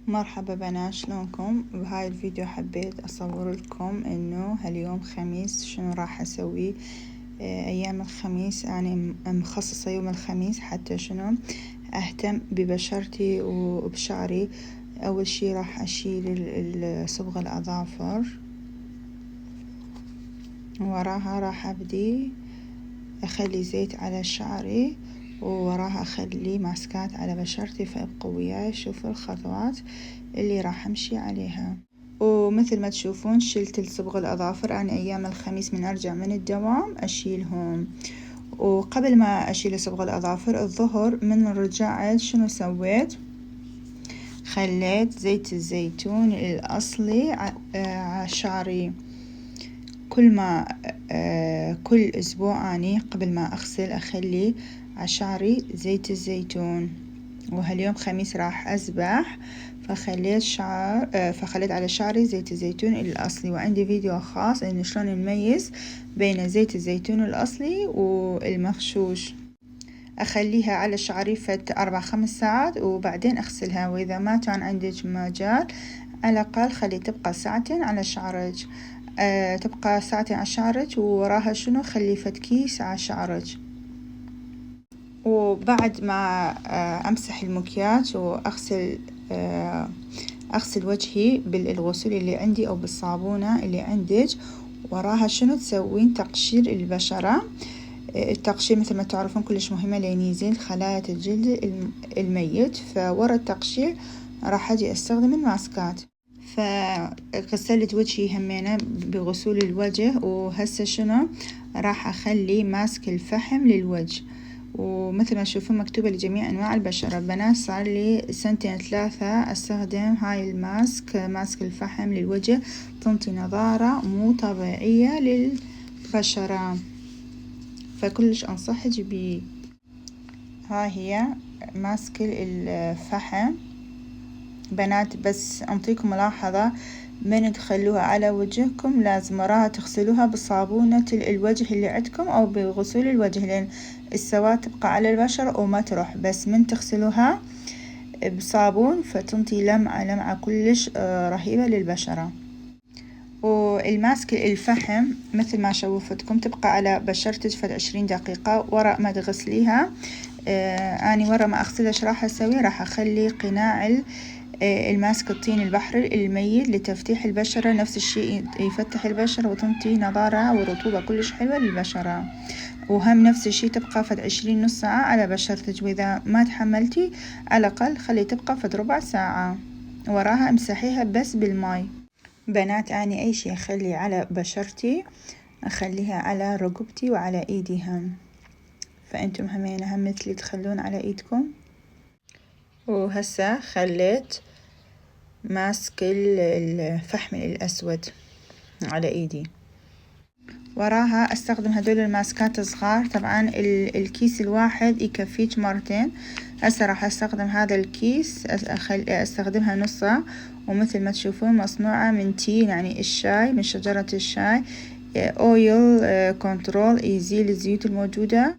مرحبا بنات، شلونكم؟ بهاي الفيديو حبيت اصور لكم انه هاليوم خميس شنو راح اسوي. ايام الخميس انا مخصصة يوم الخميس حتى شنو اهتم ببشرتي وبشعري. اول شي راح اشيل صبغ الاظافر، وراها راح ابدي اخلي زيت على شعري، ووراها اخلي ماسكات على بشرتي. فابقوا وياي شوفوا الخطوات اللي راح امشي عليها. ومثل ما تشوفون شلت الصبغ الاظافر. انا ايام الخميس من ارجع من الدوام اشيلهم. وقبل ما اشيل صبغ الاظافر الظهر من رجعت شنو سويت؟ خليت زيت الزيتون الاصلي على شعري. كل اسبوع اني قبل ما اغسل اخلي على شعري زيت الزيتون. وهاليوم خميس راح اسبح، فخليت على شعري زيت الزيتون الاصلي. وعندي فيديو خاص انه شلون نميز بين زيت الزيتون الاصلي والمغشوش. اخليها على شعري فت 4-5 ساعات وبعدين اغسلها. واذا ما كان عندك مجال على الاقل خلي تبقى 2 على شعرك. تبقى 2 على شعرك، ووراها شنو خلي فت كيس على شعرك. وبعد ما امسح المكياج واغسل وجهي بالغسول اللي عندي او بالصابونة اللي عندك، وراها شنو تسوين؟ تقشير البشرة. التقشير مثل ما تعرفون كلش مهمة لين يزيل خلايا الجلد الميت. فورا التقشير راح اجي استخدم الماسكات. فغسلت وجهي همينة بغسول الوجه. وهسه شنو راح اخلي ماسك الفحم للوجه. ومثل ما تشوفون مكتوبة لجميع انواع البشرة. بنات صار لي 2-3 استخدم هاي ماسك الفحم للوجه. تنطي نضارة مو طبيعية للبشرة، فكلش انصحك بيه. هاي هي ماسك الفحم بنات. بس انطيكم ملاحظة، من تخلوها على وجهكم لازم وراها تغسلوها بصابونة الوجه اللي عندكم او بغسول الوجه، لان السواد تبقى على البشرة وما تروح. بس من تغسلوها بصابون فتنطي لمعة كلش رهيبة للبشرة. والماسك الفحم مثل ما شوفتكم تبقى على بشرتك فد 20 دقيقة ورا ما تغسليها. اني ورا ما اغسلها ايش راح اسوي؟ راح اخلي قناع الماسك الطين البحري الميت لتفتيح البشرة. نفس الشيء يفتح البشرة وتنطي نضارة ورطوبة كلش حلوة للبشرة. وهم نفس الشيء تبقى فد 20 نص ساعة على بشرتك. واذا ما تحملتي على الاقل خلي تبقى فد ربع ساعة. وراها امسحيها بس بالماء. بنات اني اي شيء اخلي على بشرتي اخليها على رقبتي وعلى ايدي هم. فانتم هم مثلي تخلون على ايدكم. وهسه خليت ماسك الفحم الاسود على ايدي. وراها استخدم هدول الماسكات الصغار. طبعا الكيس الواحد يكفيك مرتين. هسه راح استخدم هذا الكيس استخدمها نصها. ومثل ما تشوفون مصنوعة من تين، يعني الشاي، من شجرة الشاي. اويل كنترول يزيل الزيوت الموجودة.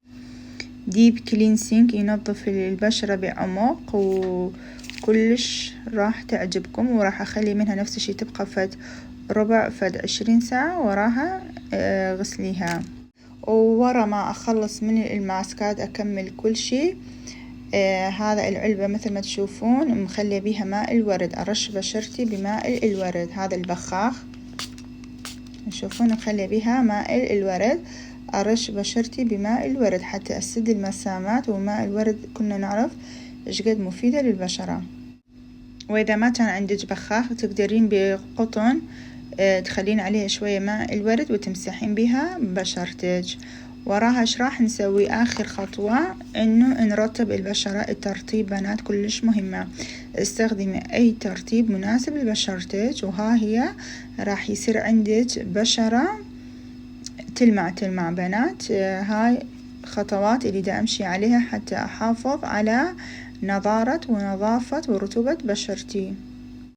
ديب كلينسينج ينظف البشرة بعمق. وكلش راح تعجبكم. وراح اخلي منها نفس الشي تبقى فد 20 ساعة وراها غسليها. وورا ما اخلص من الماسكات اكمل كل شي. هذا العلبة مثل ما تشوفون مخلية بيها ماء الورد. ارش بشرتي بماء الورد. هذا البخاخ تشوفون مخلية بيها ماء الورد. ارش بشرتي بماء الورد حتى اسد المسامات. وماء الورد كنا نعرف ايش قد مفيدة للبشرة. واذا ما كان عندك بخاخ تقدرين بقطن تخلين عليها شوية ماء الورد وتمسحين بها بشرتك. وراها ايش راح نسوي؟ اخر خطوة انه نرطب البشرة. الترطيب بنات كلش مهمة. استخدمي اي ترطيب مناسب لبشرتك. وها هي راح يصير عندك بشرة تلمع بنات. هاي خطوات اللي دا امشي عليها حتى احافظ على نضارة ونظافة ورطوبة بشرتي.